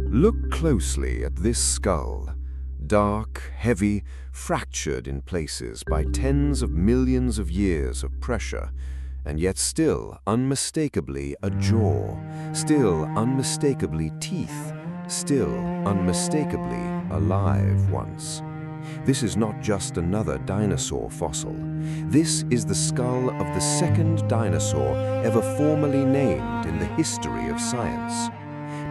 Look closely at this skull. Dark, heavy, fractured in places by tens of millions of years of pressure, and yet still unmistakably a jaw, still unmistakably teeth, still unmistakably alive once. This is not just another dinosaur fossil. This is the skull of the second dinosaur ever formally named in the history of science.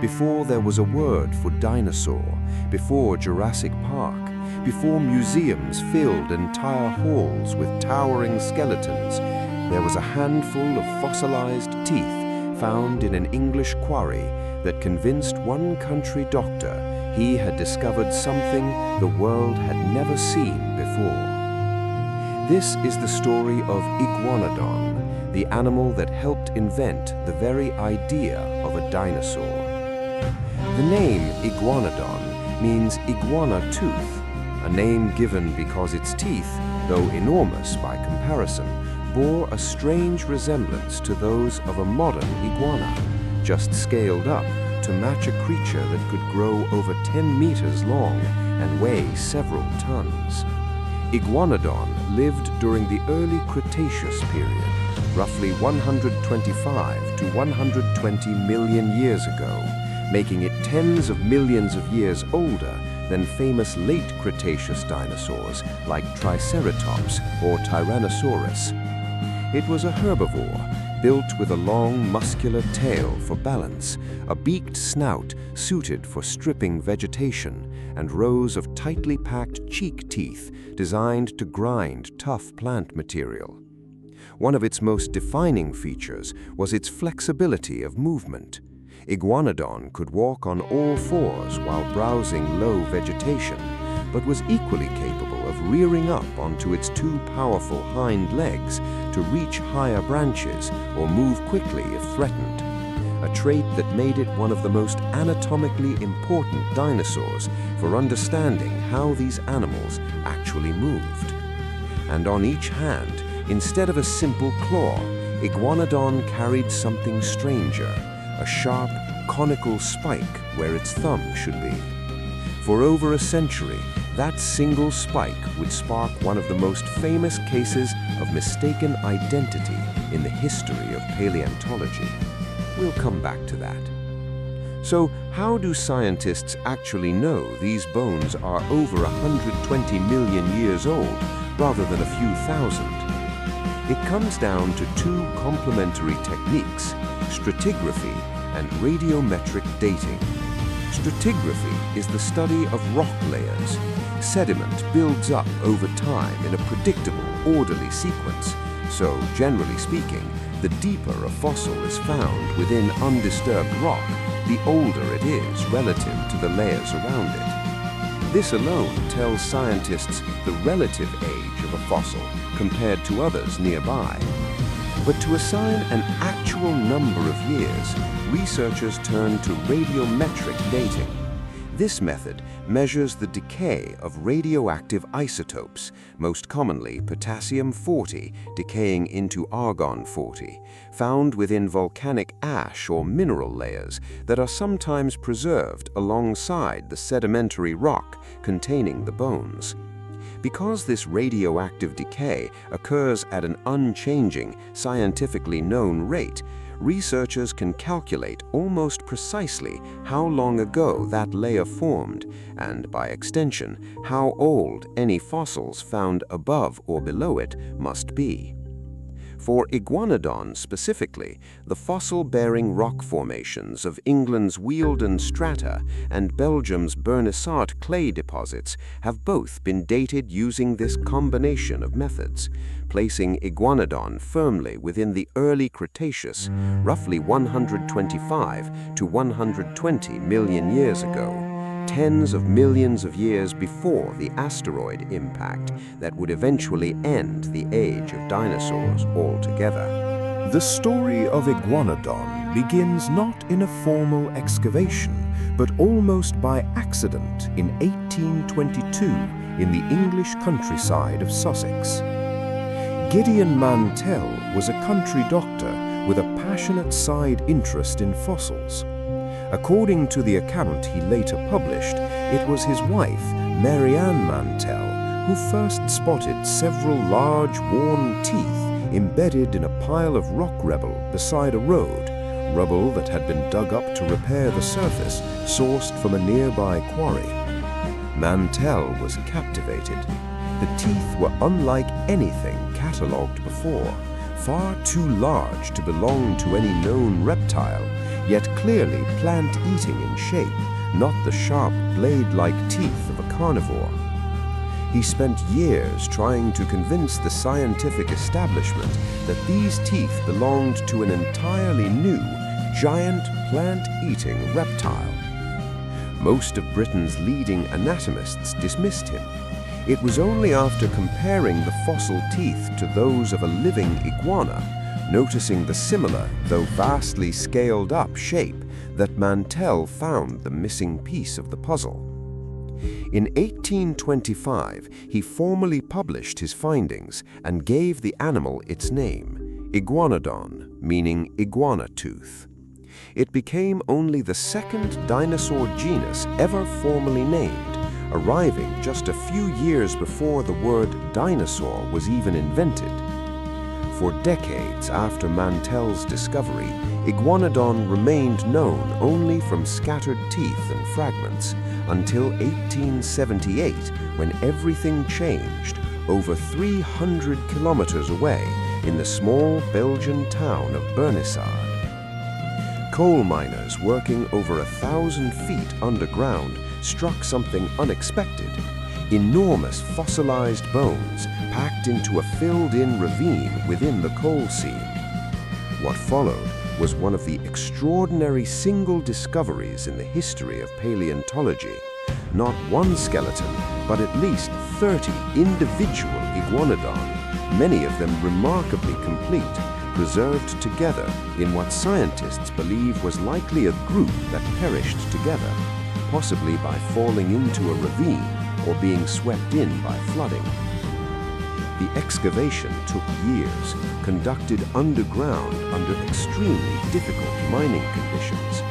Before there was a word for dinosaur, before Jurassic Park, before museums filled entire halls with towering skeletons, there was a handful of fossilized teeth found in an English quarry that convinced one country doctor he had discovered something the world had never seen before. This is the story of Iguanodon, the animal that helped invent the very idea of a dinosaur. The name Iguanodon means iguana tooth, a name given because its teeth, though enormous by comparison, bore a strange resemblance to those of a modern iguana, just scaled up to match a creature that could grow over 10 meters long and weigh several tons. Iguanodon lived during the Early Cretaceous period, roughly 125 to 120 million years ago, making it tens of millions of years older than famous late Cretaceous dinosaurs like Triceratops or Tyrannosaurus. It was a herbivore, built with a long, muscular tail for balance, a beaked snout suited for stripping vegetation, and rows of tightly packed cheek teeth designed to grind tough plant material. One of its most defining features was its flexibility of movement. Iguanodon could walk on all fours while browsing low vegetation, but was equally capable of rearing up onto its two powerful hind legs to reach higher branches or move quickly if threatened, a trait that made it one of the most anatomically important dinosaurs for understanding how these animals actually moved. And on each hand, instead of a simple claw, Iguanodon carried something stranger, a sharp, conical spike where its thumb should be. For over a century, that single spike would spark one of the most famous cases of mistaken identity in the history of paleontology. We'll come back to that. So, how do scientists actually know these bones are over 120 million years old rather than a few thousand? It comes down to two complementary techniques: stratigraphy and radiometric dating. Stratigraphy is the study of rock layers. Sediment builds up over time in a predictable, orderly sequence, so generally speaking, the deeper a fossil is found within undisturbed rock, the older it is relative to the layers around it. This alone tells scientists the relative age of a fossil compared to others nearby. But to assign an actual number of years, researchers turn to radiometric dating. This method measures the decay of radioactive isotopes, most commonly potassium-40 decaying into argon-40, found within volcanic ash or mineral layers that are sometimes preserved alongside the sedimentary rock containing the bones. Because this radioactive decay occurs at an unchanging, scientifically known rate, researchers can calculate almost precisely how long ago that layer formed, and by extension, how old any fossils found above or below it must be. For Iguanodon specifically, the fossil-bearing rock formations of England's Wealden strata and Belgium's Bernissart clay deposits have both been dated using this combination of methods, placing Iguanodon firmly within the Early Cretaceous, roughly 125 to 120 million years ago, tens of millions of years before the asteroid impact that would eventually end the age of dinosaurs altogether. The story of Iguanodon begins not in a formal excavation, but almost by accident in 1822 in the English countryside of Sussex. Gideon Mantell was a country doctor with a passionate side interest in fossils. According to the account he later published, it was his wife, Marianne Mantell, who first spotted several large, worn teeth embedded in a pile of rock rubble beside a road, rubble that had been dug up to repair the surface, sourced from a nearby quarry. Mantell was captivated. The teeth were unlike anything catalogued before, far too large to belong to any known reptile, yet clearly plant-eating in shape, not the sharp blade-like teeth of a carnivore. He spent years trying to convince the scientific establishment that these teeth belonged to an entirely new, giant plant-eating reptile. Most of Britain's leading anatomists dismissed him. It was only after comparing the fossil teeth to those of a living iguana, noticing the similar, though vastly scaled-up shape, that Mantell found the missing piece of the puzzle. In 1825, he formally published his findings and gave the animal its name, Iguanodon, meaning iguana tooth. It became only the second dinosaur genus ever formally named, arriving just a few years before the word dinosaur was even invented. For decades after Mantell's discovery, Iguanodon remained known only from scattered teeth and fragments, until 1878, when everything changed over 300 kilometers away in the small Belgian town of Bernissard. Coal miners working over 1,000 feet underground struck something unexpected: enormous fossilized bones packed into a filled-in ravine within the coal seam. What followed was one of the extraordinary single discoveries in the history of paleontology. Not one skeleton, but at least 30 individual iguanodon, many of them remarkably complete, preserved together in what scientists believe was likely a group that perished together, possibly by falling into a ravine or being swept in by flooding. The excavation took years, conducted underground under extremely difficult mining conditions.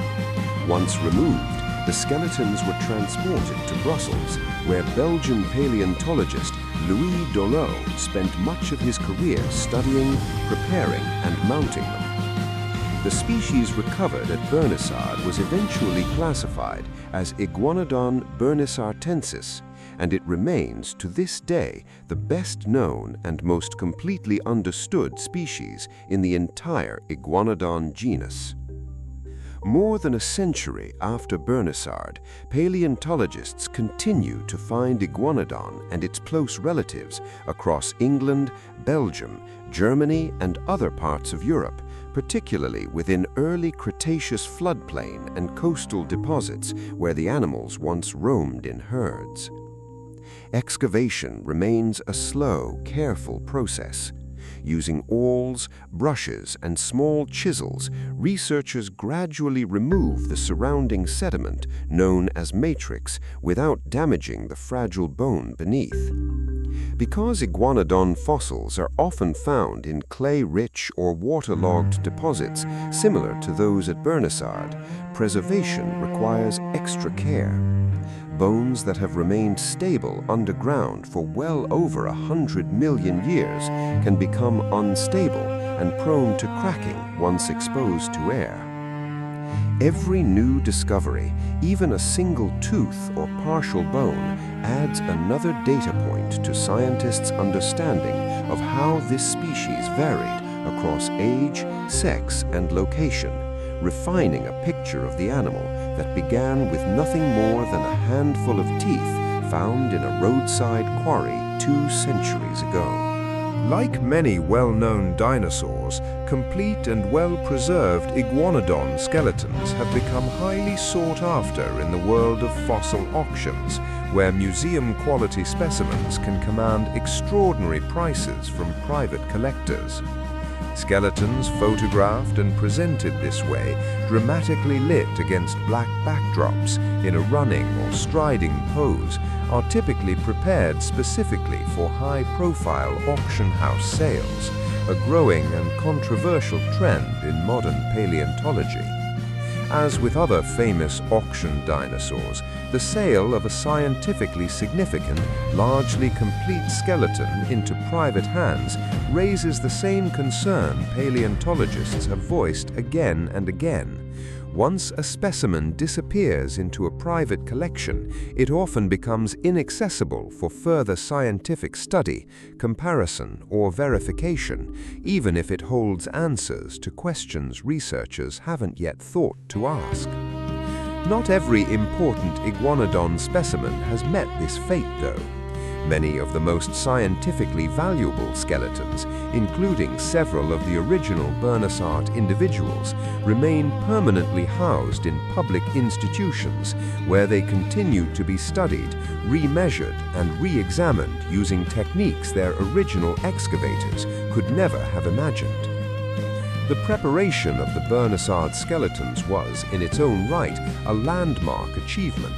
Once removed, the skeletons were transported to Brussels, where Belgian paleontologist Louis Dollo spent much of his career studying, preparing, and mounting them. The species recovered at Bernissard was eventually classified as Iguanodon bernissartensis, and it remains to this day the best known and most completely understood species in the entire Iguanodon genus. More than a century after Bernissard, paleontologists continue to find Iguanodon and its close relatives across England, Belgium, Germany, and other parts of Europe, particularly within early Cretaceous floodplain and coastal deposits where the animals once roamed in herds. Excavation remains a slow, careful process. Using awls, brushes, and small chisels, researchers gradually remove the surrounding sediment, known as matrix, without damaging the fragile bone beneath. Because Iguanodon fossils are often found in clay-rich or waterlogged deposits similar to those at Bernissard, preservation requires extra care. Bones that have remained stable underground for well over 100 million years can become unstable and prone to cracking once exposed to air. Every new discovery, even a single tooth or partial bone, adds another data point to scientists' understanding of how this species varied across age, sex, and location, refining a picture of the animal that began with nothing more than a handful of teeth found in a roadside quarry 2 centuries ago. Like many well-known dinosaurs, complete and well-preserved Iguanodon skeletons have become highly sought after in the world of fossil auctions, where museum-quality specimens can command extraordinary prices from private collectors. Skeletons photographed and presented this way, dramatically lit against black backdrops in a running or striding pose, are typically prepared specifically for high-profile auction house sales, a growing and controversial trend in modern paleontology. As with other famous auction dinosaurs, the sale of a scientifically significant, largely complete skeleton into private hands raises the same concern paleontologists have voiced again and again. Once a specimen disappears into a private collection, it often becomes inaccessible for further scientific study, comparison, or verification, even if it holds answers to questions researchers haven't yet thought to ask. Not every important Iguanodon specimen has met this fate, though. Many of the most scientifically valuable skeletons, including several of the original Bernissart individuals, remain permanently housed in public institutions where they continue to be studied, remeasured, and re-examined using techniques their original excavators could never have imagined. The preparation of the Bernissart skeletons was, in its own right, a landmark achievement.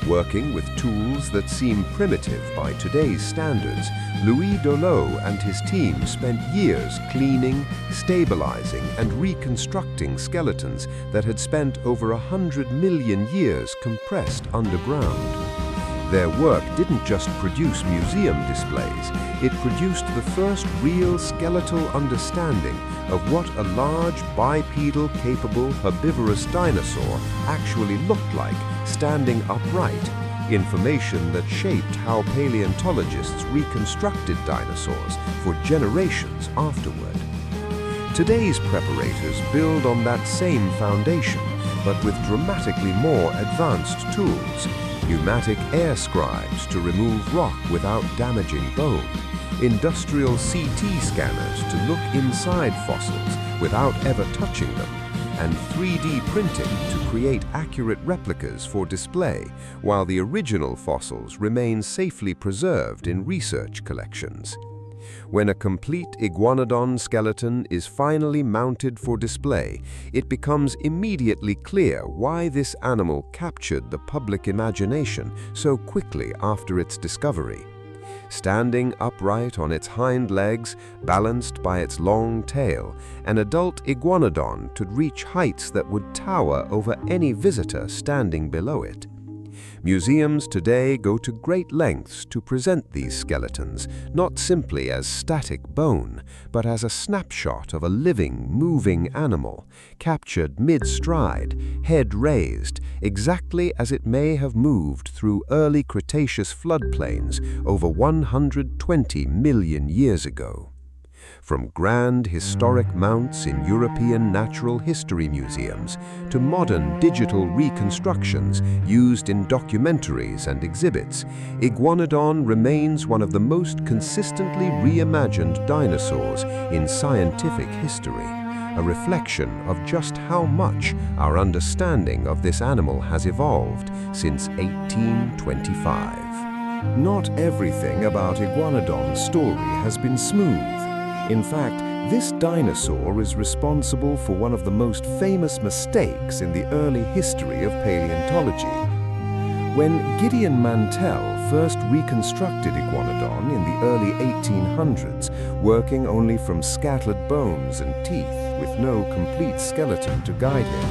Working with tools that seem primitive by today's standards, Louis Dolot and his team spent years cleaning, stabilizing, and reconstructing skeletons that had spent over 100 million years compressed underground. Their work didn't just produce museum displays, it produced the first real skeletal understanding of what a large bipedal capable herbivorous dinosaur actually looked like standing upright, information that shaped how paleontologists reconstructed dinosaurs for generations afterward. Today's preparators build on that same foundation, but with dramatically more advanced tools. Pneumatic air scribes to remove rock without damaging bone, industrial CT scanners to look inside fossils without ever touching them, and 3D printing to create accurate replicas for display, while the original fossils remain safely preserved in research collections. When a complete Iguanodon skeleton is finally mounted for display, it becomes immediately clear why this animal captured the public imagination so quickly after its discovery. Standing upright on its hind legs, balanced by its long tail, an adult Iguanodon could reach heights that would tower over any visitor standing below it. Museums today go to great lengths to present these skeletons, not simply as static bone, but as a snapshot of a living, moving animal, captured mid-stride, head raised, exactly as it may have moved through early Cretaceous floodplains over 120 million years ago. From grand historic mounts in European natural history museums to modern digital reconstructions used in documentaries and exhibits, Iguanodon remains one of the most consistently reimagined dinosaurs in scientific history, a reflection of just how much our understanding of this animal has evolved since 1825. Not everything about Iguanodon's story has been smooth. In fact, this dinosaur is responsible for one of the most famous mistakes in the early history of paleontology. When Gideon Mantell first reconstructed Iguanodon in the early 1800s, working only from scattered bones and teeth with no complete skeleton to guide him,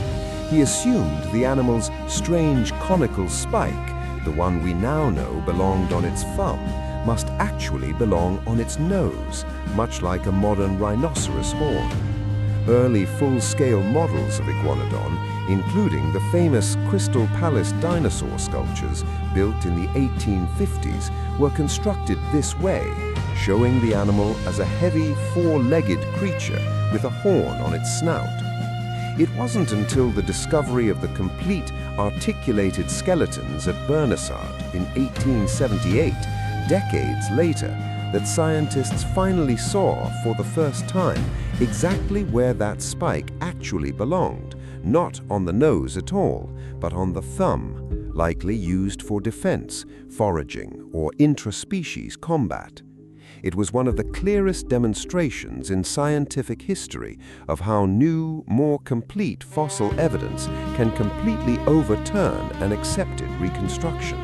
he assumed the animal's strange conical spike, the one we now know belonged on its thumb, must actually belong on its nose, much like a modern rhinoceros horn. Early full-scale models of Iguanodon, including the famous Crystal Palace dinosaur sculptures built in the 1850s, were constructed this way, showing the animal as a heavy, four-legged creature with a horn on its snout. It wasn't until the discovery of the complete, articulated skeletons at Bernissart in 1878, decades later, that scientists finally saw for the first time exactly where that spike actually belonged, not on the nose at all, but on the thumb, likely used for defense, foraging, or intraspecies combat. It was one of the clearest demonstrations in scientific history of how new, more complete fossil evidence can completely overturn an accepted reconstruction.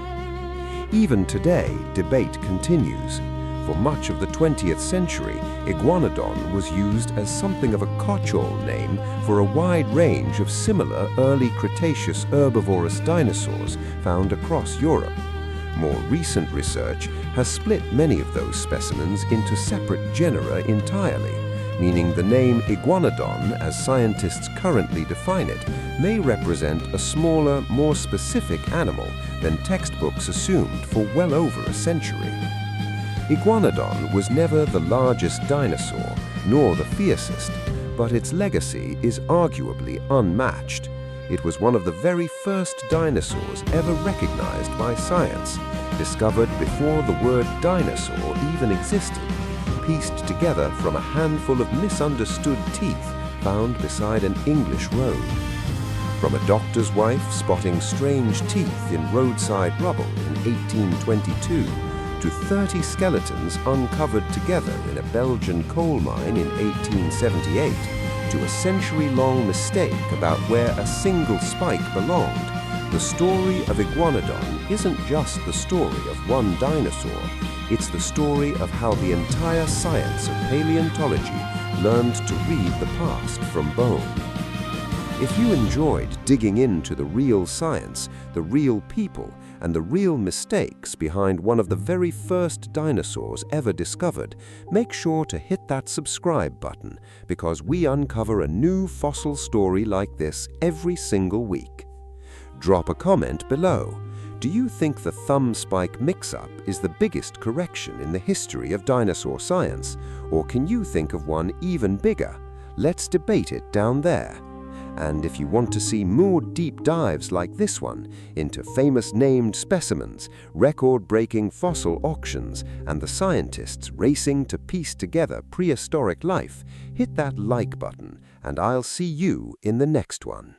Even today, debate continues. For much of the 20th century, Iguanodon was used as something of a catch-all name for a wide range of similar Early Cretaceous herbivorous dinosaurs found across Europe. More recent research has split many of those specimens into separate genera entirely, meaning the name Iguanodon, as scientists currently define it, may represent a smaller, more specific animal than textbooks assumed for well over a century. Iguanodon was never the largest dinosaur, nor the fiercest, but its legacy is arguably unmatched. It was one of the very first dinosaurs ever recognized by science, discovered before the word dinosaur even existed, pieced together from a handful of misunderstood teeth found beside an English road. From a doctor's wife spotting strange teeth in roadside rubble in 1822, to 30 skeletons uncovered together in a Belgian coal mine in 1878, to a century-long mistake about where a single spike belonged, the story of Iguanodon isn't just the story of one dinosaur, it's the story of how the entire science of paleontology learned to read the past from bone. If you enjoyed digging into the real science, the real people, and the real mistakes behind one of the very first dinosaurs ever discovered, make sure to hit that subscribe button, because we uncover a new fossil story like this every single week. Drop a comment below. Do you think the thumb spike mix-up is the biggest correction in the history of dinosaur science, or can you think of one even bigger? Let's debate it down there. And if you want to see more deep dives like this one into famous named specimens, record-breaking fossil auctions, and the scientists racing to piece together prehistoric life, hit that like button, and I'll see you in the next one.